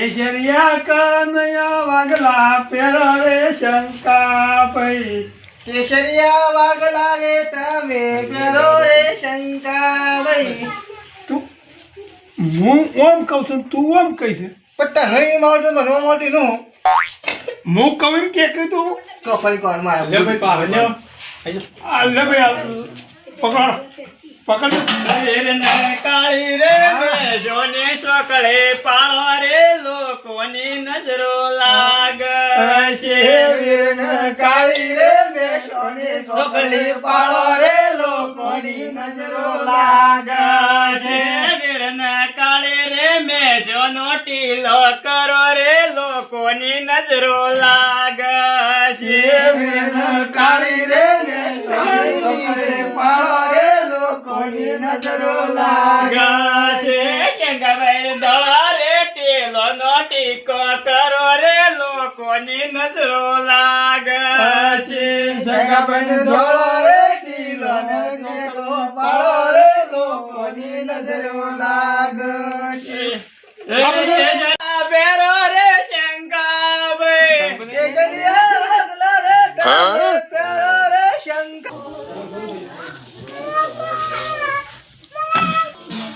કેસરિયા કનૈયા વાગલા પેરો રે શંકા ભાઈ કેસરિયા વાગલા રે તમે પેરો રે શંકા ભાઈ હું ઓમ કહું છું તું ઓમ કહીશ પણ તને મળતો મને મળતી નું હું કહું એમ કે કીધું તો ફરી કોણ મારા લે ભાઈ પાવે લે આ લે ભાઈ પકડ પકડ કાળી રે મેષોને સોકળે પાળો રે લોકોની નજરો લાગશે વીરન કાળી રે બેસોને સોકળે પાળો રે લોકોની નજરો લાગશે વીરન કાળી રે મેષોનો ટીલો કરો રે લોકોની નજરો લાગશે વીરન કાળી રે બેસોને સોકળે પાળો રે લોકોની નજરો લાગશે કેંગાભાઈ દળા રે ટીલો નો ટીકો કરો રે લોકોની નજરો લાગશે સંગાબન ધોળો રે ટીલો ને ટેકો પાળો રે લોકોની નજરો લાગશે બેરો રે શંકાભાઈ કેસરિયા વાગલા રે તમે પેરો રે શંકા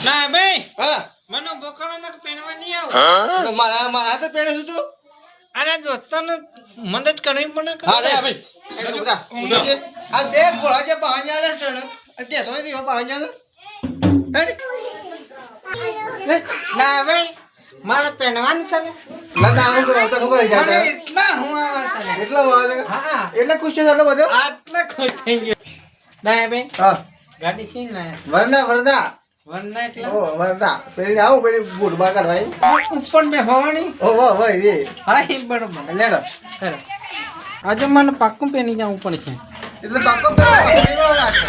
ના ભાઈ હા મને બોકરો ને પહેરવા નહીં આવ મારા તો પેણે છું તું અરે દોસ્તોને મદદ કરવી પડે હા રે ભાઈ આ બે ઘોડા જે બહાન્યા લે છે ને તે તો નહીં બહાન્યા ને ના ભાઈ મારે પહેરવાનું છે ને ના ના હું તો કોઈ મને જાતા એટલા હું આવે છે ને એટલો વાળે હા એટલે ખુશ છે એટલો બધો આટલા ખુશ થઈ ગયો ના ભાઈ હા ગાડી છે ને વરના વરના એટલે ઓ વરના પેલી આવું પેલી બૂટ બાર કાઢવાય ઉપર બે ભવાની ઓ વાહ ભાઈ રે હા એ બરોબર લેડો ચાલો આજે મને પાક્કું પહેરી જવું પડશે એટલે પાકો પેલો લાગે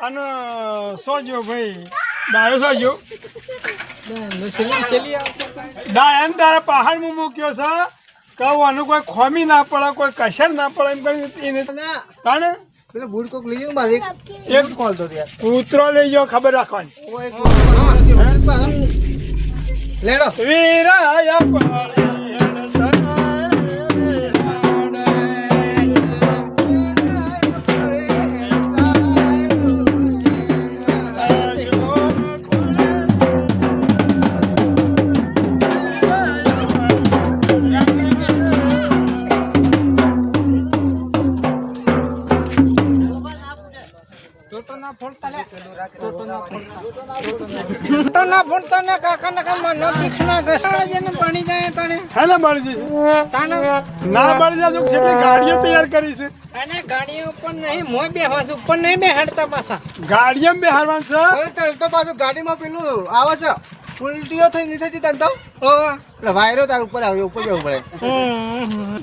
અને સોજો ભાઈ ડાયો સોજો ડાયન તારા પહાડમાં મૂક્યો છે કહું આનું કોઈ ખોમી ના પડે કોઈ કસર ના પડે એમ કરી એને તાણે પેલો બૂટ કોક લઈ ગયો મારે એક કોલ તો યાર કૂતરો લઈ જાઓ ખબર રાખવાની ઓ એક લેડો વીરાયા પાળે ફોડતા ને કાકા ને કામ ન દીખના ઘસડા જેને પાણી જાય તને હેને બળી જશે તાને ના બળી જશે કેટલી ગાડીઓ તૈયાર કરી છે અને ગાડીઓ ઉપર નહીં મોય બેહવા છે ઉપર નહીં બેહાડતા પાછા ગાડીમાં બેહારવાનું છે ઓય તો પાછું ગાડીમાં પેલું આવે છે ઉલટીઓ થઈ નહીં થતી તને તો ઓ એટલે વાયરો તાર ઉપર આવ્યો ઉપર જવું પડે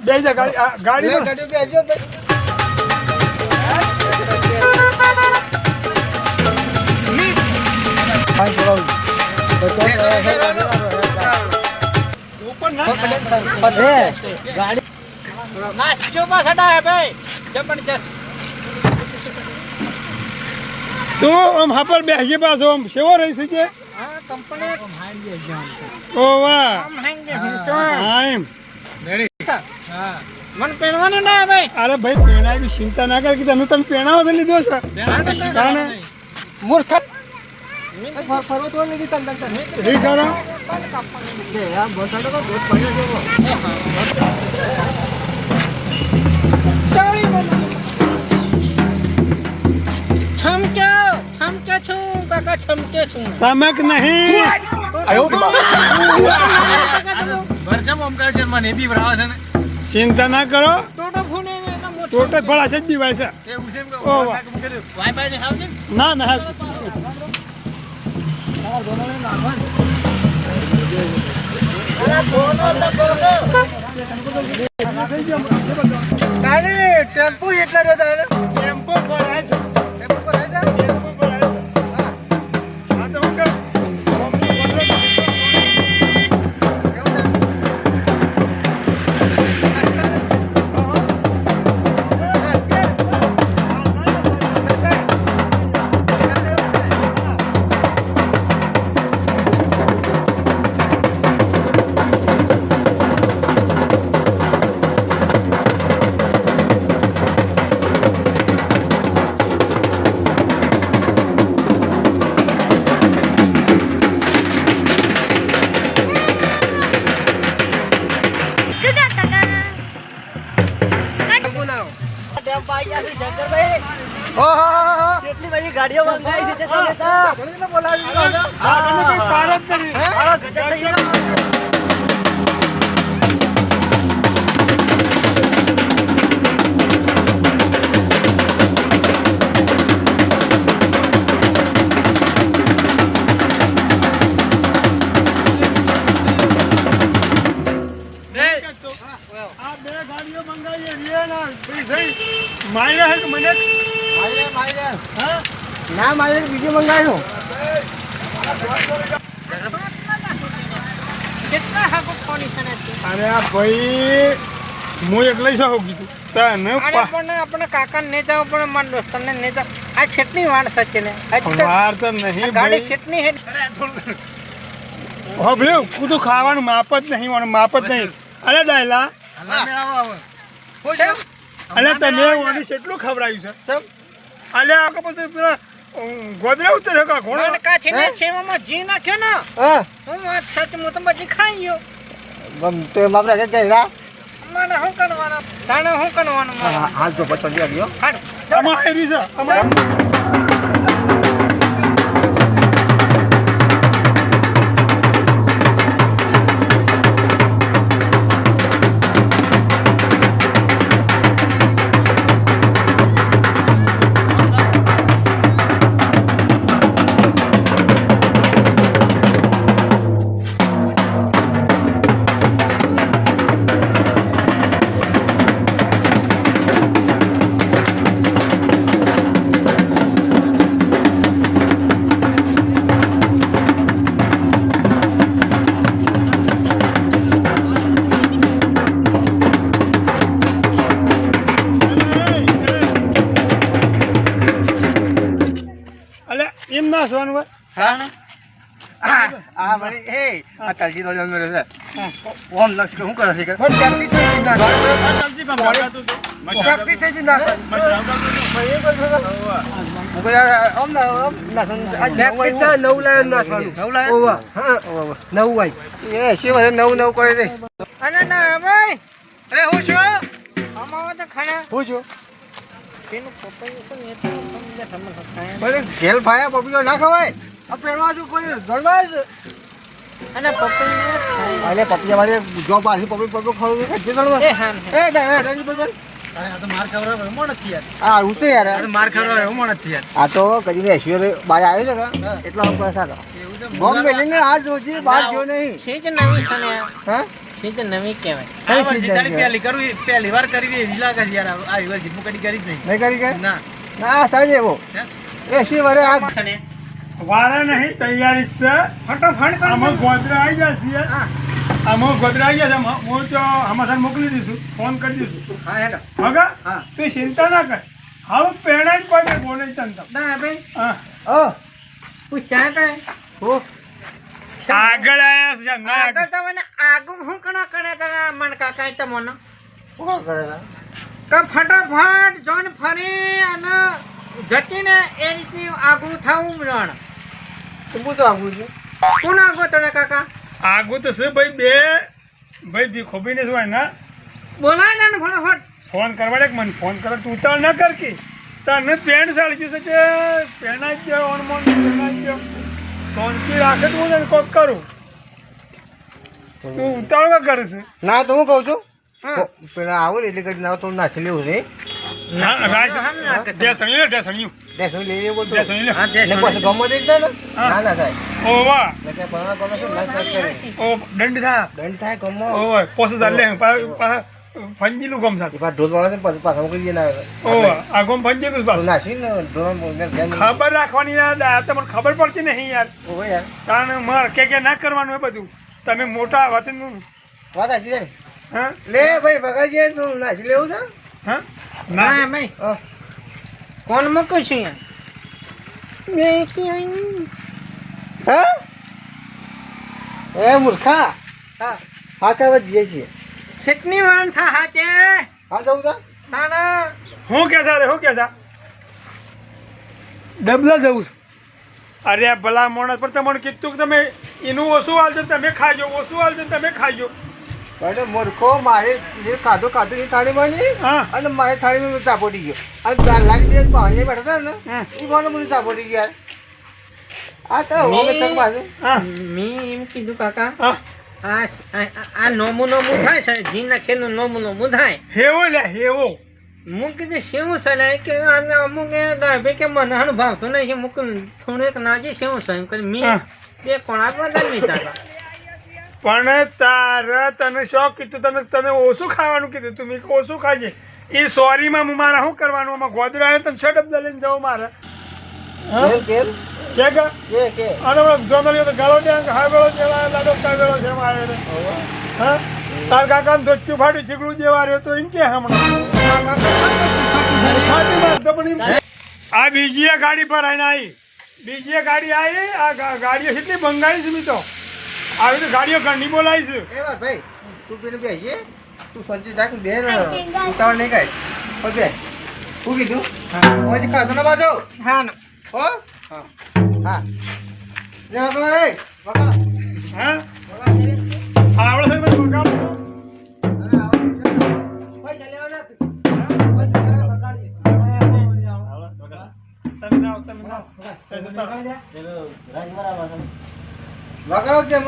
બે જા ગાડી ગાડી બેસજો તો નાચો પાછા ડાય ભાઈ જબરજસ્ત તું આમ હાપર બેસી પાછો આમ સેવો રહી શકે હા કંપની ઓ વાહ આમ હેંગે તો હા એમ હા મને પહેરવાનું ના ભાઈ અરે ભાઈ પેણાવી ચિંતા ના કર કે તને તમે પેણાવો તો લીધો છે તાને મૂર્ખ ફરવા તો લીધી તને રી કરો યાર બોસાડો તો દોત પડ્યો છે છમકે છું કાકા છમકે છું સમક નહીં ચિંતા ના કરો ટોટો ફોને ટોટલ ફળ હશે જ દીવાય છે ઓ વાહ વાઈફાઈ ને આવજે ના ના અરે બોનો તો બોનો તારે ટેમ્પો એટલા રહ્યો તારે ટેમ્પો ભરાય છે. ટેમ્પો પર આવી જા ટેમ્પો ભરાય છે. હા હા, તો હું કરું? કેવું છે? ઓહો કેટલી બધી ગાડીઓ મંગાવી છે તે તમે તો ઘણી બોલાવી દીધો હા, તમે કોઈ પાર જ કરી. મારો ગજબ થઈ ગયો. આ બે ગાડીઓ મંગાવીએ રિયાના ભાઈ માયરા હે કે મને મારે હા ના મારે બીજું મંગાવ્યું કેટલા હાકો ફોન છે ને અરે આ ભાઈ હું એકલા શું કીધું તને અરે પણ આપણે કાકા ને જાવ પણ મારા દોસ્તને ને જાવ આ છેટની વાણ સચે ને વાર તો નહીં ગાડી ભાઈ છેટની હે હો ભલે કુતું ખાવાનું માપ જ નહીં મને માપ જ નહીં અરે ડાયલા હું છે અરે તમે ઓની કેટલું ખવડાવ્યું છે સબ અલે આ કે પછી પેલા ગોદરા ઉતર કા ઘોડો મને કા છે ને છેવામાં જી નાખ્યો ને હા હું વાત સચ હું તો બધી ખાઈ ગયો ગમ તો બાપરા કે કહેલા મને શું કરવાનું તાણે શું કરવાનું મારે હાલ તો પતો દે ગયો હાડ અમારે હેરી છે અમારે અલે એમ ના સોનું હોય હા મને એ આ તલજી તો જમે છે ઓમ લક્ષ શું કરે છે કે પણ ચાપી થઈ ગઈ ના ચાપી થઈ ગઈ ના હું કહે યાર ઓમ ના સન આજ નવ લાયો નાસવાનું નવ લાય ઓવા હા નવ વાય એ શિવ નવ કરે છે અને ના ભાઈ અરે હું છું અમાવા તો ખાણા હું છું તેનું પપૈયું પણ એ તો સમજે સમજ ખાય પણ ઘેલ ભાયા પપીઓ ના ખવાય આ પેલા જો કોઈ જણવા છે અને પપૈયું ખાય અલે પપિયા વાળી જો બારી પપી ખવડું છે જે જણવા એ હા એ ડાયરેક્ટ બગન આ તો માર ખવરાવે એમ જ છે યાર આ ઉસે યાર માર ખવરાવે એમ જ છે યાર આ તો કદી એશ્વર બાર આવ્યો છે કે એટલા હું પૈસા કા બોમ્બ બેલિંગ આ જોજી બાર જો નહીં છે જ નવી છે ને હા છે જ નવી કહેવાય કઈ ચીજ છે? પહેલી વાર કરવી એવી છે યાર આ વાર જીપું કદી કરી જ નહીં નહીં કરી કે ના ના સાજે એવો એસી વરે આ વાળા નહીં તૈયારી છે ફટાફટ આમાં ગોદરા આવી જશે આમાં ગોદરા આવી જશે હું તો હમાસર મોકલી દઈશું ફોન કરી દઈશું હા હેડો મગા હા. તું ચિંતા ના કર હાલ પેડા જ પડે બોલે તંતમ ના ભાઈ હા ઓ પૂછ્યા કાય હો આગળ આયા છે ના આગળ તમને આગળ હું કણા કરે તારા મન કાકા તમને ઓ કરે કે ફટાફટ જોન ફરી અને જતીને એ રીતની આગળ થાવું મરણ તું તો આવું છે કોણ આગળ તને કાકા આગું તો છે ભાઈ બે ભાઈ ભીખોબી ને શું હોય ના બોલાય ને ફટાફટ ફોન કરવા દે મને ફોન કરે તું ઉતાળ ના કર કે તને પેન્ટ સાડી ગયું છે કે પેણા જ ગયો ઓનમોન પેણા જ ગયો કોનકી રાખે તો હું તને કોક કરું તું ઉતાળવા કરે છે ના તો હું કહું છું હા. પેલા આવું ને એટલે કદી ના તો નાસી લેવું છે ના રાજ ડેસણી લે ડેસણી દેશું લઈ લેવું તો ડેસણી લે હા જે ને પછી ગમો દે ને હા. ના ના થાય ઓ વાહ ને કે પરાણા ગમે છે નાશ નાશ કરે ઓ દંડ થા દંડ થાય ગમો ઓ પોસ દાલ લે ફંજીલું ગમ સાથે પાછા ઢોલ વાળા પાછા મોકલી દે ના ઓ આ ગમ ફંજીલું પાછું નાસી ને ઢોલ ખબર રાખવાની ના તમને ખબર પડતી નહીં યાર ઓહો યાર કારણ માર કે ના કરવાનું હોય બધું તમે મોટા વતન વાત આસી છે ને હા લે ભાઈ ભગાજી તું નાસી લેવું છે હા ના ના ભાઈ હા. કોણ મૂકું છું યાર હા એ મૂર્ખા હા હા કરવા જઈએ છીએ કેટલી વાર થા હાચે હા જવું તા ના ના હું કહેતા રે હું કહેતા ડબલા જવું છે અરે આ ભલા માણસ પર તમને કીધું કે તમે એનું ઓછું હાલજો ને તમે ખાજો ઓછું હાલજો ને તમે ખાજો પણ મૂર્ખો મારે જે ખાધું એ થાળીમાં નહીં હા અને મારી થાળીમાં ચાપોટી ગયો અને 4 લાખ રૂપિયા બહાને બેઠા હતા ને હા. એ મને બધું ચાપોટી ગયા આ તો હવે તક બાજુ હા મેં એમ કીધું કાકા હા આ નોમું થાય છે જી નાખેલું નોમું થાય હેવો લે હેવો હું કીધું શેવું છે ને કે અમુક ડાબે કે મને હાનું ભાવતો નહીં મુક થોડેક નાજી શેવું છે એમ કરી મેં હા. બે કોણા બધા લીધા પણ તારે તને શોખ કીધું તને ઓછું ખાવાનું કીધું તું મેં ઓછું ખાજે એ સોરીમાં હું મારે શું કરવાનું આમાં ગોદરો આવ્યો તને છ ડબલા લઈને જાઉં મારે હા કેમ કે ગા કે અને જોનલ્યો તો ગાળો ત્યાં હાવેળો જેવા લાડો કાવેળો જેમ આવે રે હા તાર કાકા ને ધોચ્યું ફાડ્યું ચીકડું જેવા રહ્યો તો એમ કે હમણાં આ બીજી ગાડી પર આવીને આવી બીજી ગાડી આવી આ ગાડીઓ કેટલી બંગાળી છે મી તો આવી તો ગાડીઓ ઘણી બોલાવી છે એ વાત ભાઈ તું પેલું બેસીએ તું સંજય જાક બે ઉતાવળ નહીં કાંઈ પણ બે શું કીધું હજી ખાધું ના બાજુ હા હો હા લે વકલા રે વકલા હા આવડે છે તો બગાડો તો. તમે જાઓ તમે જાઓ તે જતા રહો. વકલા કેમ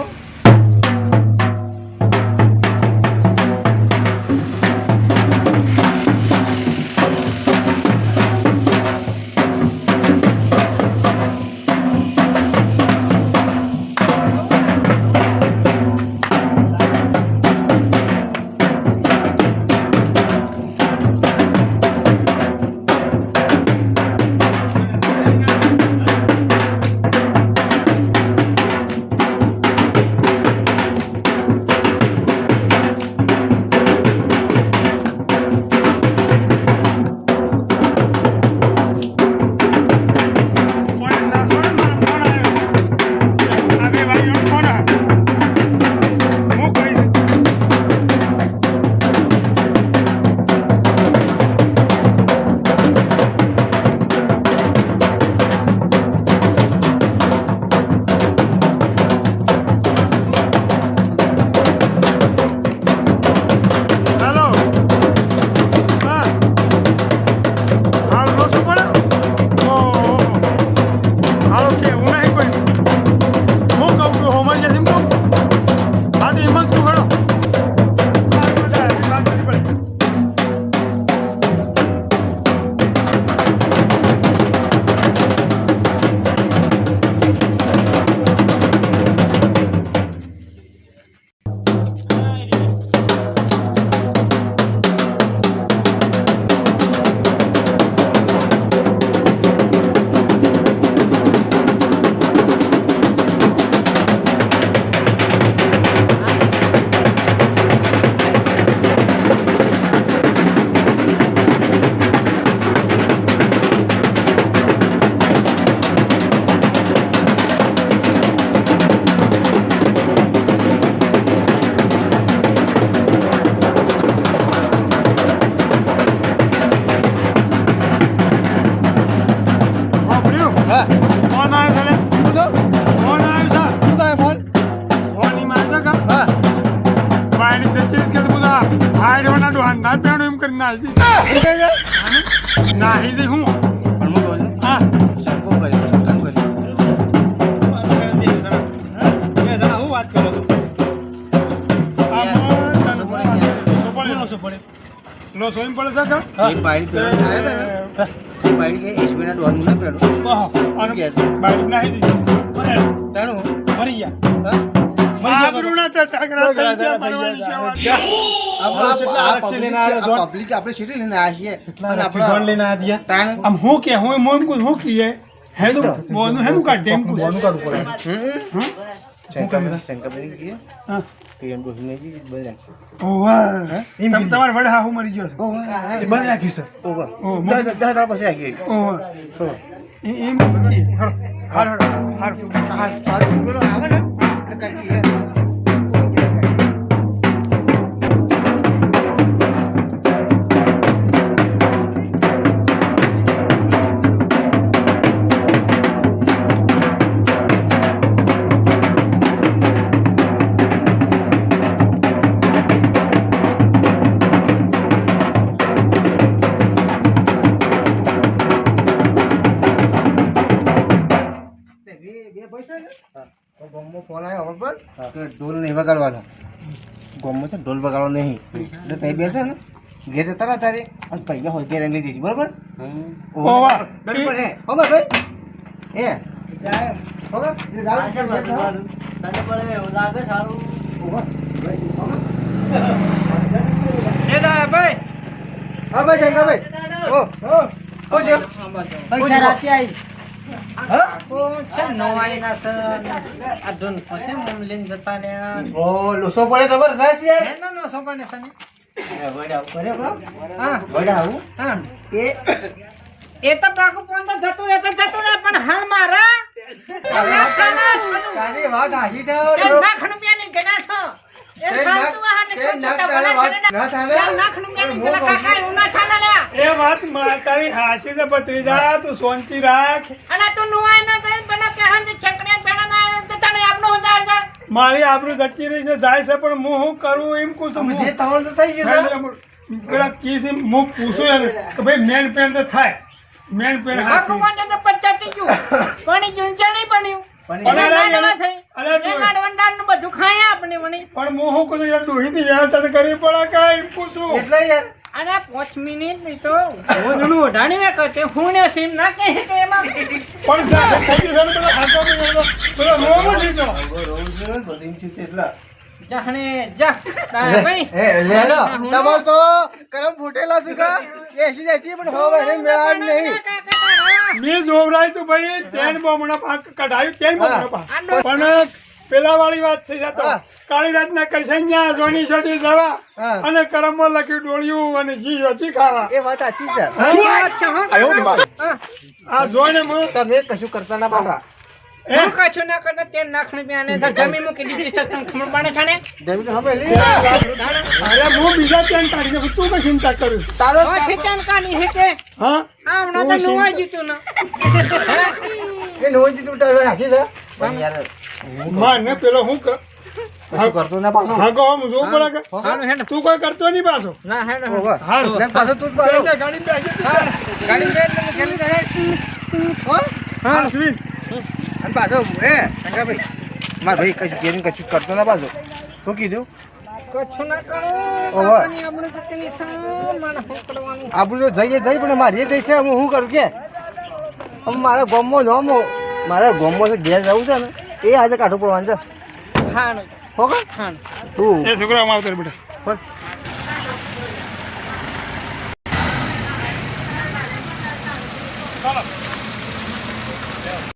કોઈ ના છોડે ને ફોન આવ્યો. આ બે ભાઈઓનો ફોન આવ્યો. હું કહીશ હેલો હા હાલ લો શું પડે ઓહો હાલો કેવું નહીં કોઈ હું કહું તું હોમર છે એમ કહું હા તો એમ જ કહું હેડો વાત નથી પડે વાપર્યું હા ફોન આવ્યો છે લે. શું તો ફોન આવ્યો છે શું થાય ફોન ફોન ઈ મારે છે કા હા બાયની સચ્ચીસ કે બધા હાડવાના ડોહાના પેણું એમ કરી નાખી શું કહે છે નાહી જઈ હું પણ હું કહું છું હા શંકો કરી શંકો કરી હું વાત કરો છો આમાં તને શું પડે લો સોઈમ પડે છે કા એક બાઈ પેલો આવ્યો હતા ને બાઈ કે એસબીના ડોહનું ના પેલો અને કે છે બાયડી નાહી જઈ તાણું મરી ગયા હા આબરૂના તો તગડા થઈ ગયા મરવાની છે વાત. પબ્લિક આપણે સીટી લઈને આવ્યા છીએ અને જોન આપણે લઈને આ દિયા તાણ આમ હું કે હું મોમ કુ હું કીએ હેનું બોનું હેનું કાઢ ટેમ કુ શંકરભાઈ કીએ હા કે એમ ડોહીને બી બંધ રાખજો. ઓવા તમ તમાર વડે હા હું મરી ગયો છું બંધ રાખ્યું છે ઓવર. ઓ, 10 દાડા પછી રાખીએ. ઓવા ઓવર. એમ હાર સારું પેલો આવે ને એટલે કાંઈ કીએ. બે પૈસા ને તો ગામમાં ફોન આવ્યો ખબર કે ઢોલ નહીં વગાડવાનો ગામમાં છે ને ઢોલ વગાડવાનો નહીં એટલે ત્યાં બેસે ને ઘેર જતા રહો તારે અને પૈસા હોય ઘેર લઈ જઈશ બરોબર ઓવા. બરોબર હે ખબર ભાઈ હે ખબર એટલે જાઓ છે ઘેર જાઓ. ઓવા. એ ના ભાઈ હા ભાઈ શંકરભાઈ ઓ છે પૈસા રાતે આવી ઓ છે નવાઈના છે આ ધૂન પછી મુમલીન જતા રહ્યા ઓ લોસો પડે જબરજસ્ત યાર એનો નો સોપાને સને હા વડા આવું હા એ એ તો પાકું પોંદર જતું રહે પણ હાલ મારા તારી વાત હાજી તો લાખ રૂપિયાની ગણા છો એ ચાલતું આ ને છોટા બોલા છે ને લાખ રૂપિયાની ગણા કાકા એવું ના ચાલે લે એ વાત તારી હાસી છે ભત્રીજા તું શાંતિ રાખ અલા તું નુવાય ના થઈ બના કે હંજ છકડે પેણા ના તો તને આપનો હજાર મારી આબરૂ જતી રહી છે જાય છે પણ હું શું કરું એમ કહું છું જે થવાનું તો થઈ ગયું છે. પેલા કીસી હું પૂછું એને કે ભાઈ મેન પેન તો થાય મેન પેન બાકુ કોને તો પચાટી ગયું કોની જુંચા નહીં બન્યું પણ લાડવા થઈ અરે એ લાડવંડાન નું બધું ખાયા આપણે વણી પણ હું શું કહું યાર ડોહીની વ્યવસ્થા તો કરવી પડે કાંઈ એમ પૂછું એટલે યાર અને 5 મિનિટ નહીં તો ઓનું ઓઢાણી મે કરતે હું ને સીમ ના કહે કે એમાં પણ સાહેબ થઈ ગયું છે ને પેલો હાથો બી એનો પેલો રોગ જ લીધો રોજ બધી ચીજ એટલે જાણે જા ભાઈ એ લેડો તમાર તો કરમ ફૂટેલા છે કા એસી જતી પણ હવે નહીં મેળાડ નહીં મેં જોવરાય તો ભાઈ તેન બોમણા પાક કઢાયું તેન બોમણા પાક પણ પેલા વાળી વાત થઈ જતો હા. કાળી રાતના કરસન્યા જોની છોડી દવા હા. અને કરમમાં લખ્યું ડોળિયું અને જી જોતી ખાવા એ વાત સાચી છે અચ્છા હા આ જોઈને હું તમે કશું કરતા ના પાછા હું કશું ના કરતા તે નાખણી પે આને તો જમી મૂકી દીધી છે તને ખબર પડે છે ને જમીન હવે લે અરે હું બીજા તેન કાઢી નાખું તું કઈ ચિંતા કરું તારો ઓ છેતન કાની હે કે હા આવના તો નુવા જીતું ના એ નોજ તૂટા રાખી દે પણ યાર માને પેલો હું કશું કરતો ના પાછો હા કહો હું જોવું પડે કે હારું હેડ તું કોઈ કરતો નહીં પાછો ના હેડ ઓવા હારું. ને પાછો તું જ પાછો બેસી જા, ગાડી બેસી જા. ગાડી બેઠ ને ખેલી જાય હો હા અશ્વિન અને પાછો એ શંકરભાઈ માર ભાઈ કશું કેરી કશું કરતો ના પાછો શું કીધું કશું ના કરો ઓહો. કાકાની આપણે તો તેની સામે મને શું કરવાનું આપણું તો જઈએ જઈ પણ મારી જઈ છે હું શું કરું કે હવે મારા ગામમાં જમો મારા ગામમાં ઘેર જવું છે ને એ આજે કાઢવું પડવાનું છે હા હો કે હા તું એ છોકરા આવતો રે બેટા પણ